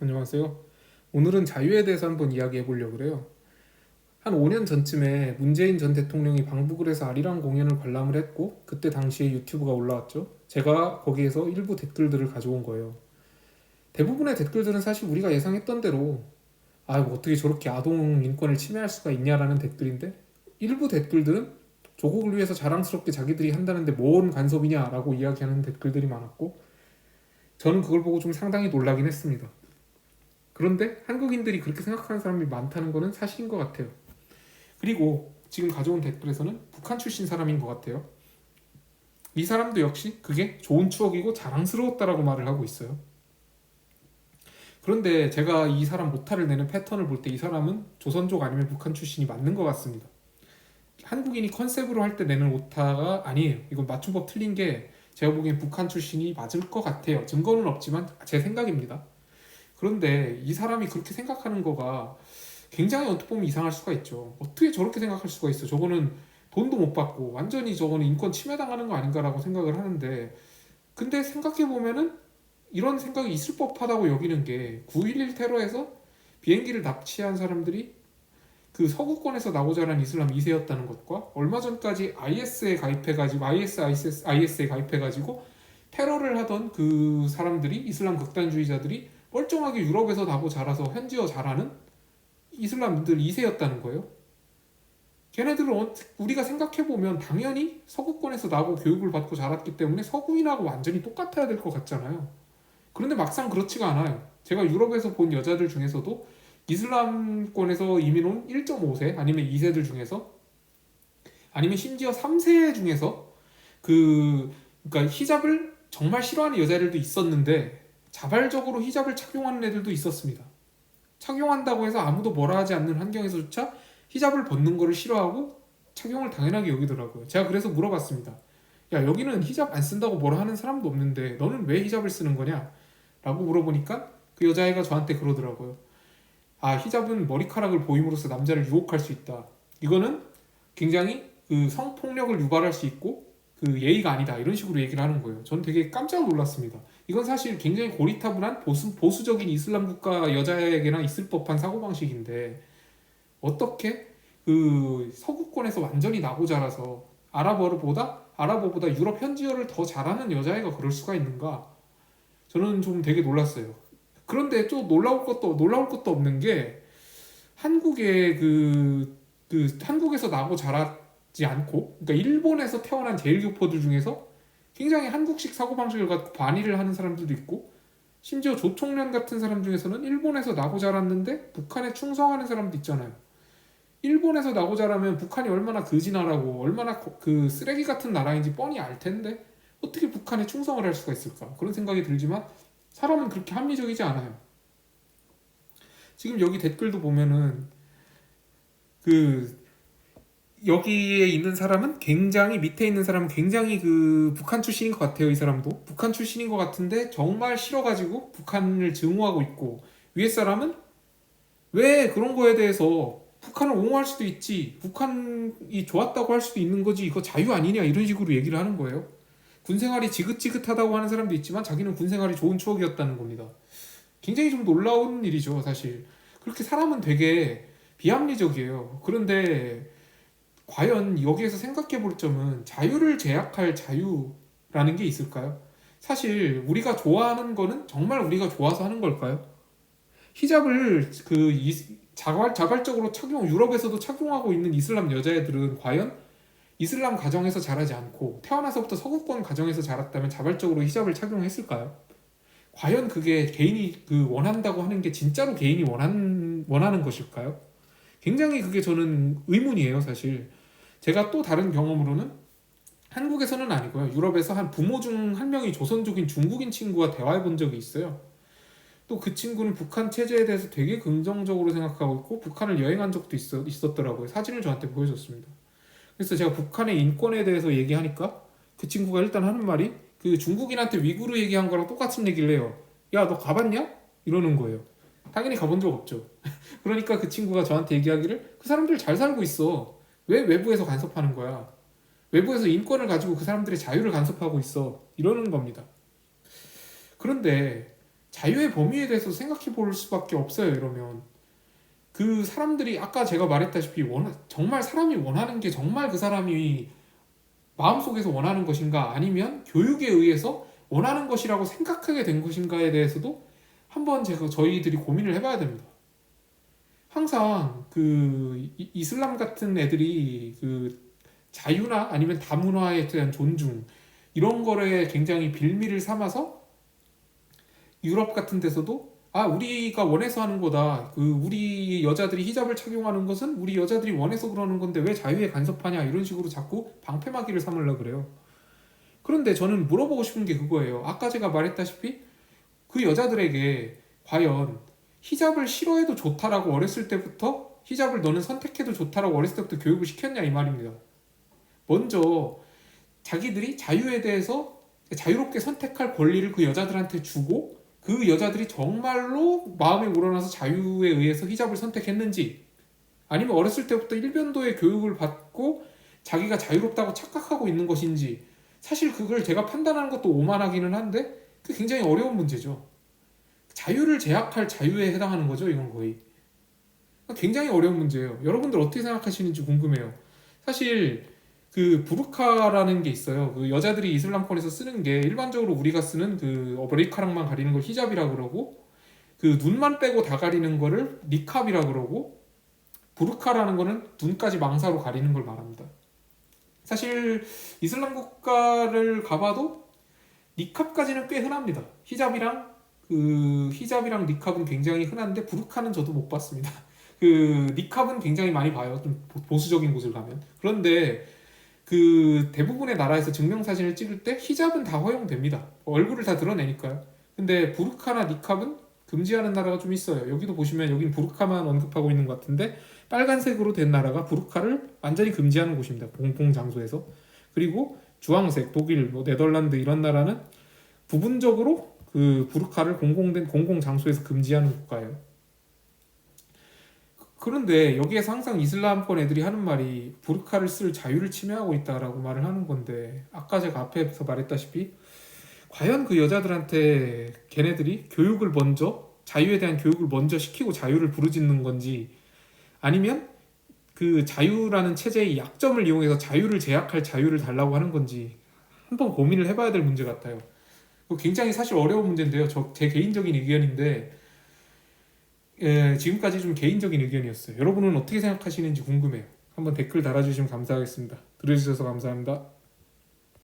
안녕하세요. 오늘은 자유에 대해서 한번 이야기해 보려고 그래요. 한 5년 전쯤에 문재인 전 대통령이 방북을 해서 아리랑 공연을 관람을 했고 그때 당시에 유튜브가 올라왔죠. 제가 거기에서 일부 댓글들을 가져온 거예요. 대부분의 댓글들은 사실 우리가 예상했던 대로 뭐 어떻게 저렇게 아동 인권을 침해할 수가 있냐라는 댓글인데 일부 댓글들은 조국을 위해서 자랑스럽게 자기들이 한다는데 뭔 간섭이냐라고 이야기하는 댓글들이 많았고 저는 그걸 보고 좀 상당히 놀라긴 했습니다. 그런데 한국인들이 그렇게 생각하는 사람이 많다는 것은 사실인 것 같아요. 그리고 지금 가져온 댓글에서는 북한 출신 사람인 것 같아요. 이 사람도 역시 그게 좋은 추억이고 자랑스러웠다라고 말을 하고 있어요. 그런데 제가 이 사람 오타를 내는 패턴을 볼 때 이 사람은 조선족 아니면 북한 출신이 맞는 것 같습니다. 한국인이 컨셉으로 할 때 내는 오타가 아니에요. 이건 맞춤법 틀린 게 제가 보기엔 북한 출신이 맞을 것 같아요. 증거는 없지만 제 생각입니다. 그런데 이 사람이 그렇게 생각하는 거가 굉장히 어떻게 보면 이상할 수가 있죠. 어떻게 저렇게 생각할 수가 있어? 저거는 돈도 못 받고 완전히 저거는 인권 침해당하는 거 아닌가라고 생각을 하는데 근데 생각해 보면은 이런 생각이 있을 법하다고 여기는 게 9.11 테러에서 비행기를 납치한 사람들이 그 서구권에서 나고자 하는 이슬람 2세였다는 것과 얼마 전까지 IS에 가입해가지고 IS에 가입해가지고 테러를 하던 그 사람들이 이슬람 극단주의자들이 멀쩡하게 유럽에서 나고 자라서 현지어 잘하는 이슬람들 2세였다는 거예요. 걔네들은 우리가 생각해보면 당연히 서구권에서 나고 교육을 받고 자랐기 때문에 서구인하고 완전히 똑같아야 될 것 같잖아요. 그런데 막상 그렇지가 않아요. 제가 유럽에서 본 여자들 중에서도 이슬람권에서 이민 온 1.5세 아니면 2세들 중에서 아니면 심지어 3세 중에서 그러니까 히잡을 정말 싫어하는 여자들도 있었는데 자발적으로 히잡을 착용하는 애들도 있었습니다. 착용한다고 해서 아무도 뭐라 하지 않는 환경에서조차 히잡을 벗는 거를 싫어하고 착용을 당연하게 여기더라고요. 제가 그래서 물어봤습니다. 야, 여기는 히잡 안 쓴다고 뭐라 하는 사람도 없는데 너는 왜 히잡을 쓰는 거냐? 라고 물어보니까 그 여자애가 저한테 그러더라고요. 히잡은 머리카락을 보임으로써 남자를 유혹할 수 있다. 이거는 굉장히 그 성폭력을 유발할 수 있고 그 예의가 아니다. 이런 식으로 얘기를 하는 거예요. 저는 되게 깜짝 놀랐습니다. 이건 사실 굉장히 고리타분한 보수적인 이슬람 국가 여자에게나 있을 법한 사고방식인데 어떻게 그 서구권에서 완전히 나고 자라서 아랍어보다 유럽 현지어를 더 잘하는 여자애가 그럴 수가 있는가? 저는 좀 되게 놀랐어요. 그런데 또 놀라울 것도 없는 게 한국의 한국에서 나고 자라지 않고 그러니까 일본에서 태어난 제일교포들 중에서 굉장히 한국식 사고방식을 갖고 반의를 하는 사람들도 있고 심지어 조총련 같은 사람 중에서는 일본에서 나고 자랐는데 북한에 충성하는 사람도 있잖아요. 일본에서 나고 자라면 북한이 얼마나 거지 나라고 얼마나 그 쓰레기 같은 나라인지 뻔히 알 텐데 어떻게 북한에 충성을 할 수가 있을까? 그런 생각이 들지만 사람은 그렇게 합리적이지 않아요. 지금 여기 댓글도 보면은 그 여기에 있는 사람은 굉장히 밑에 있는 사람은 굉장히 그 북한 출신인 것 같아요. 이 사람도 북한 출신인 것 같은데 정말 싫어가지고 북한을 증오하고 있고 위에 사람은 왜 그런 거에 대해서 북한을 옹호할 수도 있지 북한이 좋았다고 할 수도 있는 거지 이거 자유 아니냐 이런 식으로 얘기를 하는 거예요. 군생활이 지긋지긋하다고 하는 사람도 있지만 자기는 군생활이 좋은 추억이었다는 겁니다. 굉장히 좀 놀라운 일이죠, 사실. 그렇게 사람은 되게 비합리적이에요. 그런데 과연 여기에서 생각해 볼 점은 자유를 제약할 자유라는 게 있을까요? 사실 우리가 좋아하는 거는 정말 우리가 좋아서 하는 걸까요? 히잡을 자발적으로 유럽에서도 착용하고 있는 이슬람 여자애들은 과연 이슬람 가정에서 자라지 않고 태어나서부터 서구권 가정에서 자랐다면 자발적으로 히잡을 착용했을까요? 과연 그게 개인이 원한다고 하는 게 진짜로 개인이 원하는 것일까요? 굉장히 그게 저는 의문이에요, 사실. 제가 또 다른 경험으로는 한국에서는 아니고요. 유럽에서 한 부모 중 한 명이 조선족인 중국인 친구와 대화해 본 적이 있어요. 또 그 친구는 북한 체제에 대해서 되게 긍정적으로 생각하고 있고 북한을 여행한 적도 있었더라고요. 사진을 저한테 보여줬습니다. 그래서 제가 북한의 인권에 대해서 얘기하니까 그 친구가 일단 하는 말이 그 중국인한테 위구르 얘기한 거랑 똑같은 얘기를 해요. 야, 너 가봤냐? 이러는 거예요. 당연히 가본 적 없죠. 그러니까 그 친구가 저한테 얘기하기를 그 사람들 잘 살고 있어. 왜 외부에서 간섭하는 거야? 외부에서 인권을 가지고 그 사람들의 자유를 간섭하고 있어. 이러는 겁니다. 그런데 자유의 범위에 대해서 생각해 볼 수밖에 없어요. 이러면 그 사람들이 아까 제가 말했다시피 정말 사람이 원하는 게 정말 그 사람이 마음속에서 원하는 것인가 아니면 교육에 의해서 원하는 것이라고 생각하게 된 것인가에 대해서도 한번 저희들이 고민을 해봐야 됩니다. 항상 그 이슬람 같은 애들이 그 자유나 아니면 다문화에 대한 존중 이런 거에 굉장히 빌미를 삼아서 유럽 같은 데서도 우리가 원해서 하는 거다. 우리 여자들이 히잡을 착용하는 것은 우리 여자들이 원해서 그러는 건데 왜 자유에 간섭하냐 이런 식으로 자꾸 방패막이를 삼으려고 그래요. 그런데 저는 물어보고 싶은 게 그거예요. 아까 제가 말했다시피 그 여자들에게 과연 히잡을 싫어해도 좋다라고 어렸을 때부터 히잡을 너는 선택해도 좋다라고 어렸을 때부터 교육을 시켰냐 이 말입니다. 먼저 자기들이 자유에 대해서 자유롭게 선택할 권리를 그 여자들한테 주고 그 여자들이 정말로 마음에 우러나서 자유에 의해서 히잡을 선택했는지 아니면 어렸을 때부터 일변도의 교육을 받고 자기가 자유롭다고 착각하고 있는 것인지 사실 그걸 제가 판단하는 것도 오만하기는 한데 그게 굉장히 어려운 문제죠. 자유를 제약할 자유에 해당하는 거죠. 이건 거의 굉장히 어려운 문제예요. 여러분들 어떻게 생각하시는지 궁금해요. 사실 그 부르카라는 게 있어요. 그 여자들이 이슬람권에서 쓰는 게 일반적으로 우리가 쓰는 그 머리카락만 가리는 걸 히잡이라 그러고 그 눈만 빼고 다 가리는 거를 니캅이라 그러고 부르카라는 거는 눈까지 망사로 가리는 걸 말합니다. 사실 이슬람 국가를 가봐도 니캅까지는 꽤 흔합니다. 히잡이랑 니캅은 굉장히 흔한데 부르카는 저도 못 봤습니다. 그 니캅은 굉장히 많이 봐요. 좀 보수적인 곳을 가면. 그런데 그 대부분의 나라에서 증명사진을 찍을 때 히잡은 다 허용됩니다. 얼굴을 다 드러내니까요. 근데 부르카나 니캅은 금지하는 나라가 좀 있어요. 여기도 보시면 여기는 부르카만 언급하고 있는 것 같은데 빨간색으로 된 나라가 부르카를 완전히 금지하는 곳입니다. 공공 장소에서. 그리고 주황색, 독일, 네덜란드 이런 나라는 부분적으로 그 부르카를 공공 장소에서 금지하는 국가예요. 그런데 여기에서 항상 이슬람권 애들이 하는 말이 부르카를 쓸 자유를 침해하고 있다라고 말을 하는 건데 아까 제가 앞에서 말했다시피 과연 그 여자들한테 걔네들이 자유에 대한 교육을 먼저 시키고 자유를 부르짖는 건지 아니면 그 자유라는 체제의 약점을 이용해서 자유를 제약할 자유를 달라고 하는 건지 한번 고민을 해봐야 될 문제 같아요. 굉장히 사실 어려운 문제인데요. 제 개인적인 의견인데 지금까지 좀 개인적인 의견이었어요. 여러분은 어떻게 생각하시는지 궁금해요. 한번 댓글 달아주시면 감사하겠습니다. 들어주셔서 감사합니다.